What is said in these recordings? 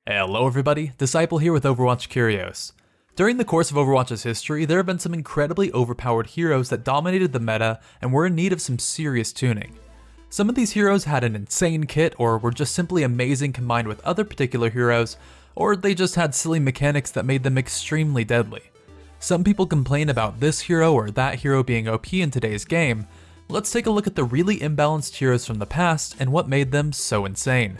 Hello everybody, Disciple here with Overwatch Curios. During the course of Overwatch's history, there have been some incredibly overpowered heroes that dominated the meta and were in need of some serious tuning. Some of these heroes had an insane kit or were just simply amazing combined with other particular heroes, or they just had silly mechanics that made them extremely deadly. Some people complain about this hero or that hero being OP in today's game. Let's take a look at the really imbalanced heroes from the past and what made them so insane.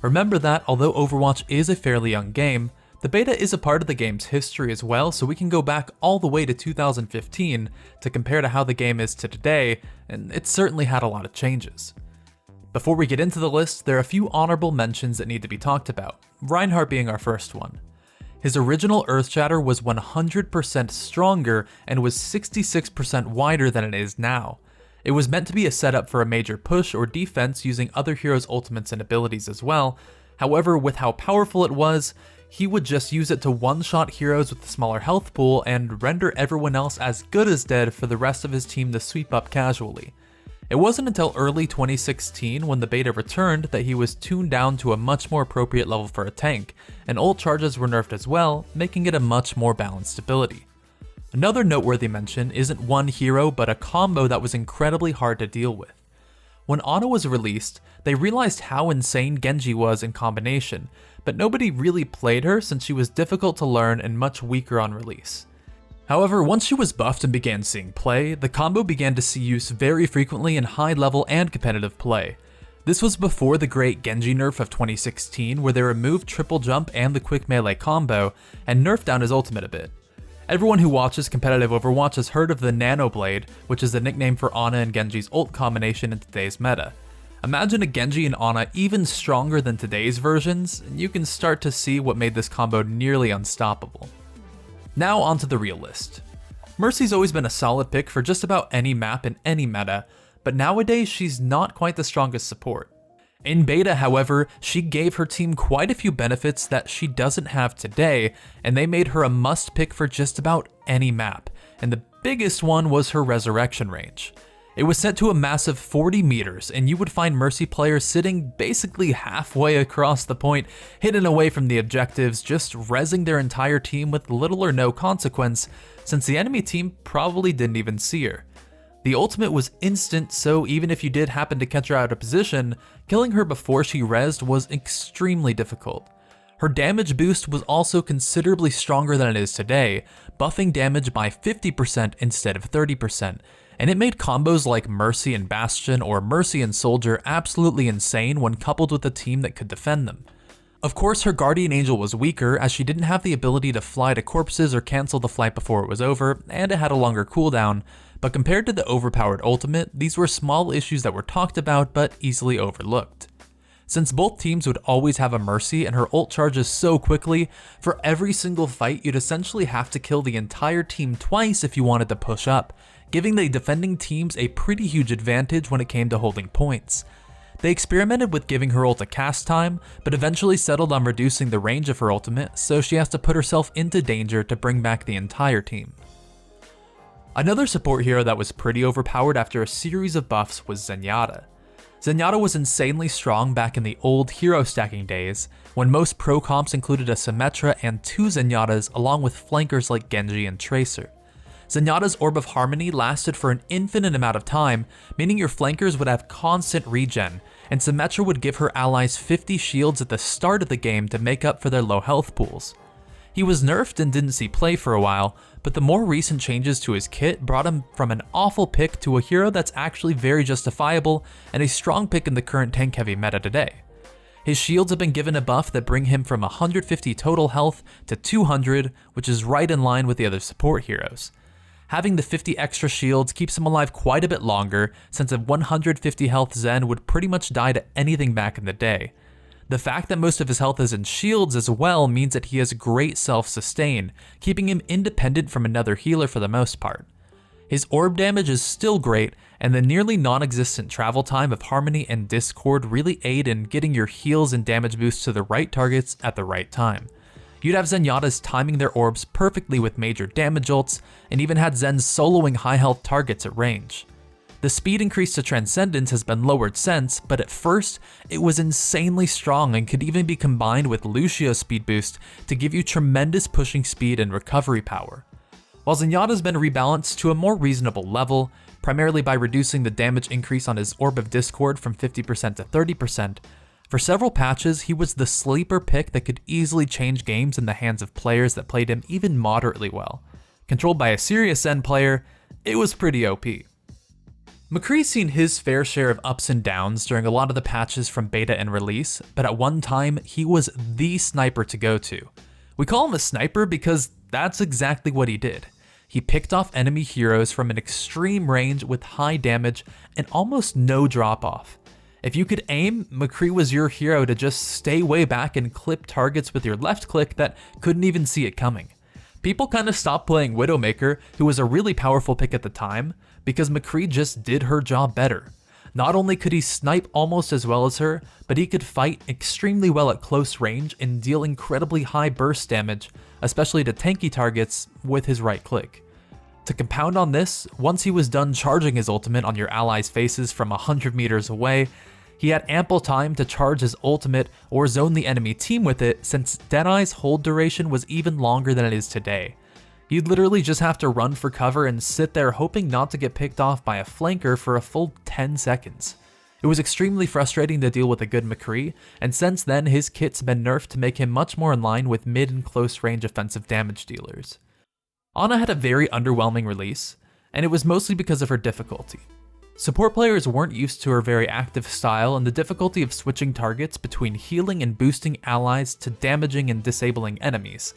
Remember that although Overwatch is a fairly young game, the beta is a part of the game's history as well, so we can go back all the way to 2015 to compare to how the game is to today, and it certainly had a lot of changes. Before we get into the list, there are a few honorable mentions that need to be talked about, REINHARDT being our first one. His original Earth Shatter was 100% stronger and was 66% wider than it is now. It was meant to be a setup for a major push or defense using other heroes' ultimates and abilities as well. However, with how powerful it was, he would just use it to one-shot heroes with a smaller health pool and render everyone else as good as dead for the rest of his team to sweep up casually. It wasn't until early 2016 when the beta returned that he was tuned down to a much more appropriate level for a tank, and ult charges were nerfed as well, making it a much more balanced ability. Another noteworthy mention isn't one hero but a combo that was incredibly hard to deal with. When Ana was released, they realized how insane Genji was in combination, but nobody really played her since she was difficult to learn and much weaker on release. However, once she was buffed and began seeing play, the combo began to see use very frequently in high level and competitive play. This was before the great Genji nerf of 2016 where they removed triple jump and the quick melee combo and nerfed down his ultimate a bit. Everyone who watches competitive Overwatch has heard of the NANOBLADE, which is the nickname for Ana and Genji's ult combination in today's meta. Imagine a Genji and Ana even stronger than today's versions, and you can start to see what made this combo nearly unstoppable. Now onto the real list. Mercy's always been a solid pick for just about any map in any meta, but nowadays she's not quite the strongest support. In beta, however, she gave her team quite a few benefits that she doesn't have today, and they made her a must pick for just about any map, and the biggest one was her resurrection range. It was set to a massive 40 meters, and you would find Mercy players sitting basically halfway across the point, hidden away from the objectives, just rezzing their entire team with little or no consequence, since the enemy team probably didn't even see her. The ultimate was instant, so even if you did happen to catch her out of position, killing her before she rezzed was extremely difficult. Her damage boost was also considerably stronger than it is today, buffing damage by 50% instead of 30%. And it made combos like Mercy and Bastion or Mercy and Soldier absolutely insane when coupled with a team that could defend them. Of course, her Guardian Angel was weaker as she didn't have the ability to fly to corpses or cancel the flight before it was over, and it had a longer cooldown, but compared to the overpowered ultimate, these were small issues that were talked about but easily overlooked. Since both teams would always have a Mercy and her ult charges so quickly, for every single fight you'd essentially have to kill the entire team twice if you wanted to push up, giving the defending teams a pretty huge advantage when it came to holding points. They experimented with giving her ult a cast time, but eventually settled on reducing the range of her ultimate, so she has to put herself into danger to bring back the entire team. Another support hero that was pretty overpowered after a series of buffs was ZENYATTA. ZENYATTA was insanely strong back in the old hero stacking days, when most pro comps included a Symmetra and two ZENYATTAs along with flankers like Genji and Tracer. ZENYATTA's Orb of Harmony lasted for an infinite amount of time, meaning your flankers would have constant regen, and Symmetra would give her allies 50 shields at the start of the game to make up for their low health pools. He was nerfed and didn't see play for a while, but the more recent changes to his kit brought him from an awful pick to a hero that's actually very justifiable and a strong pick in the current tank-heavy meta today. His shields have been given a buff that bring him from 150 total health to 200, which is right in line with the other support heroes. Having the 50 extra shields keeps him alive quite a bit longer, since a 150 health Zen would pretty much die to anything back in the day. The fact that most of his health is in shields as well means that he has great self-sustain, keeping him independent from another healer for the most part. His orb damage is still great, and the nearly non-existent travel time of Harmony and Discord really aid in getting your heals and damage boosts to the right targets at the right time. You'd have Zenyatta's timing their orbs perfectly with major damage ults, and even had Zens soloing high health targets at range. The speed increase to Transcendence has been lowered since, but at first, it was insanely strong and could even be combined with Lucio's speed boost to give you tremendous pushing speed and recovery power. While ZENYATTA's been rebalanced to a more reasonable level, primarily by reducing the damage increase on his Orb of Discord from 50% to 30%, for several patches he was the sleeper pick that could easily change games in the hands of players that played him even moderately well. Controlled by a serious Zen player, it was pretty OP. MCCREE's seen his fair share of ups and downs during a lot of the patches from beta and release, but at one time he was the sniper to go to. We call him a sniper because that's exactly what he did. He picked off enemy heroes from an extreme range with high damage and almost no drop off. If you could aim, MCCREE was your hero to just stay way back and clip targets with your left click that couldn't even see it coming. People kind of stopped playing WIDOWMAKER, who was a really powerful pick at the time, because MCCREE just did her job better. Not only could he snipe almost as well as her, but he could fight extremely well at close range and deal incredibly high burst damage, especially to tanky targets, with his right click. To compound on this, once he was done charging his ultimate on your allies' faces from 100 meters away, he had ample time to charge his ultimate or zone the enemy team with it, since Deadeye's hold duration was even longer than it is today. You'd literally just have to run for cover and sit there hoping not to get picked off by a flanker for a full 10 seconds. It was extremely frustrating to deal with a good MCCREE, and since then his kit's been nerfed to make him much more in line with mid and close range offensive damage dealers. Ana had a very underwhelming release, and it was mostly because of her difficulty. Support players weren't used to her very active style and the difficulty of switching targets between healing and boosting allies to damaging and disabling enemies.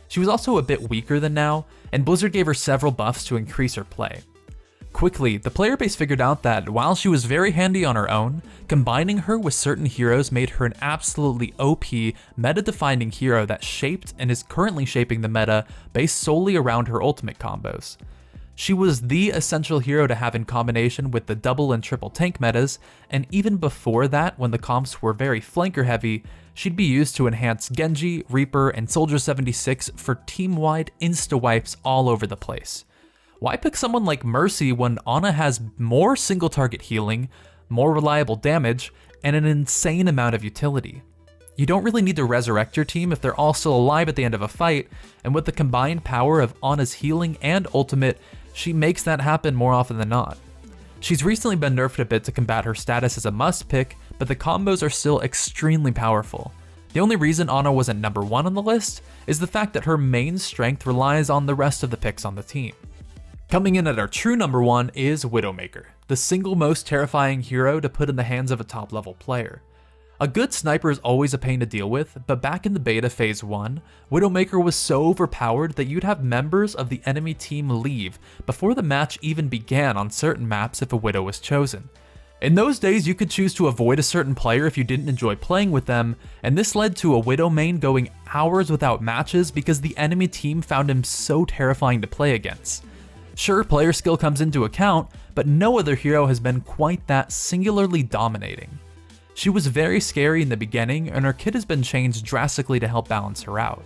She was also a bit weaker than now, and Blizzard gave her several buffs to increase her play. Quickly, the player base figured out that while she was very handy on her own, combining her with certain heroes made her an absolutely OP, meta-defining hero that shaped and is currently shaping the meta based solely around her ultimate combos. She was the essential hero to have in combination with the double and triple tank metas, and even before that, when the comps were very flanker heavy, she'd be used to enhance Genji, Reaper, and Soldier 76 for team-wide insta-wipes all over the place. Why pick someone like Mercy when Ana has more single target healing, more reliable damage, and an insane amount of utility? You don't really need to resurrect your team if they're all still alive at the end of a fight, and with the combined power of Ana's healing and ultimate, she makes that happen more often than not. She's recently been nerfed a bit to combat her status as a must pick, but the combos are still extremely powerful. The only reason Ana wasn't number 1 on the list is the fact that her main strength relies on the rest of the picks on the team. Coming in at our true number 1 is WIDOWMAKER, the single most terrifying hero to put in the hands of a top level player. A good sniper is always a pain to deal with, but back in the beta phase 1, WIDOWMAKER was so overpowered that you'd have members of the enemy team leave before the match even began on certain maps if a Widow was chosen. In those days, you could choose to avoid a certain player if you didn't enjoy playing with them, and this led to a Widow main going hours without matches because the enemy team found him so terrifying to play against. Sure, player skill comes into account, but no other hero has been quite that singularly dominating. She was very scary in the beginning, and her kit has been changed drastically to help balance her out.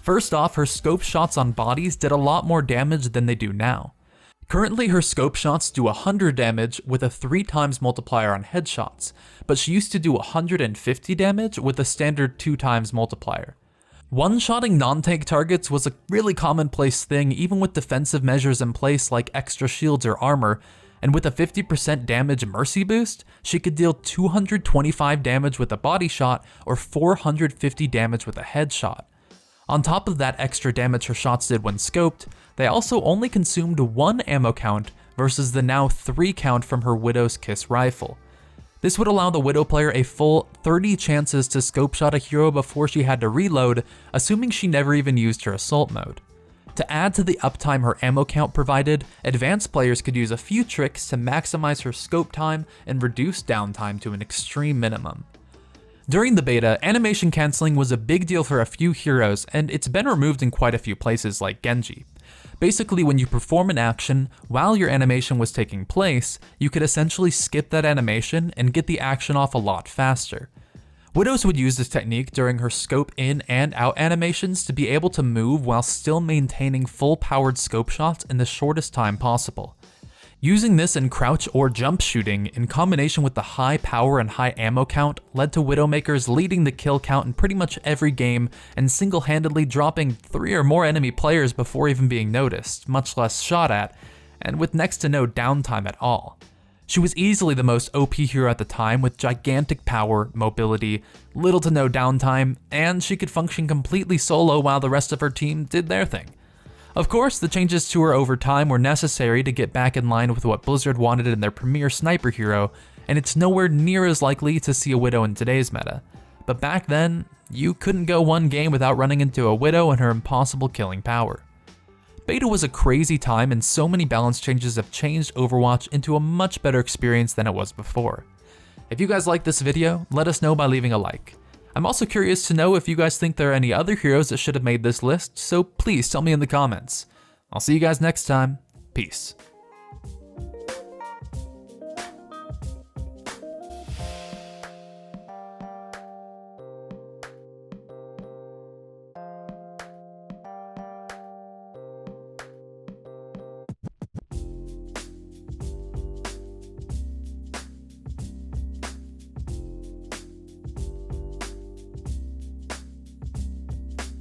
First off, her scope shots on bodies did a lot more damage than they do now. Currently, her scope shots do 100 damage with a 3x multiplier on headshots, but she used to do 150 damage with a standard 2x multiplier. One-shotting non-tank targets was a really commonplace thing even with defensive measures in place like extra shields or armor, and with a 50% damage Mercy boost, she could deal 225 damage with a body shot or 450 damage with a headshot. On top of that extra damage her shots did when scoped, they also only consumed 1 ammo count versus the now 3 count from her Widow's Kiss rifle. This would allow the Widow player a full 30 chances to scope shot a hero before she had to reload, assuming she never even used her assault mode. To add to the uptime her ammo count provided, advanced players could use a few tricks to maximize her scope time and reduce downtime to an extreme minimum. During the beta, animation cancelling was a big deal for a few heroes, and it's been removed in quite a few places like Genji. Basically, when you perform an action while your animation was taking place, you could essentially skip that animation and get the action off a lot faster. Widows would use this technique during her scope in and out animations to be able to move while still maintaining full powered scope shots in the shortest time possible. Using this in crouch or jump shooting, in combination with the high power and high ammo count, led to WIDOWMAKERs leading the kill count in pretty much every game and single-handedly dropping 3 or more enemy players before even being noticed, much less shot at, and with next to no downtime at all. She was easily the most OP hero at the time, with gigantic power, mobility, little to no downtime, and she could function completely solo while the rest of her team did their thing. Of course, the changes to her over time were necessary to get back in line with what Blizzard wanted in their premier sniper hero, and it's nowhere near as likely to see a Widow in today's meta. But back then, you couldn't go one game without running into a Widow and her impossible killing power. Beta was a crazy time, and so many balance changes have changed Overwatch into a much better experience than it was before. If you guys like this video, let us know by leaving a like. I'm also curious to know if you guys think there are any other heroes that should have made this list, so please tell me in the comments. I'll see you guys next time. Peace.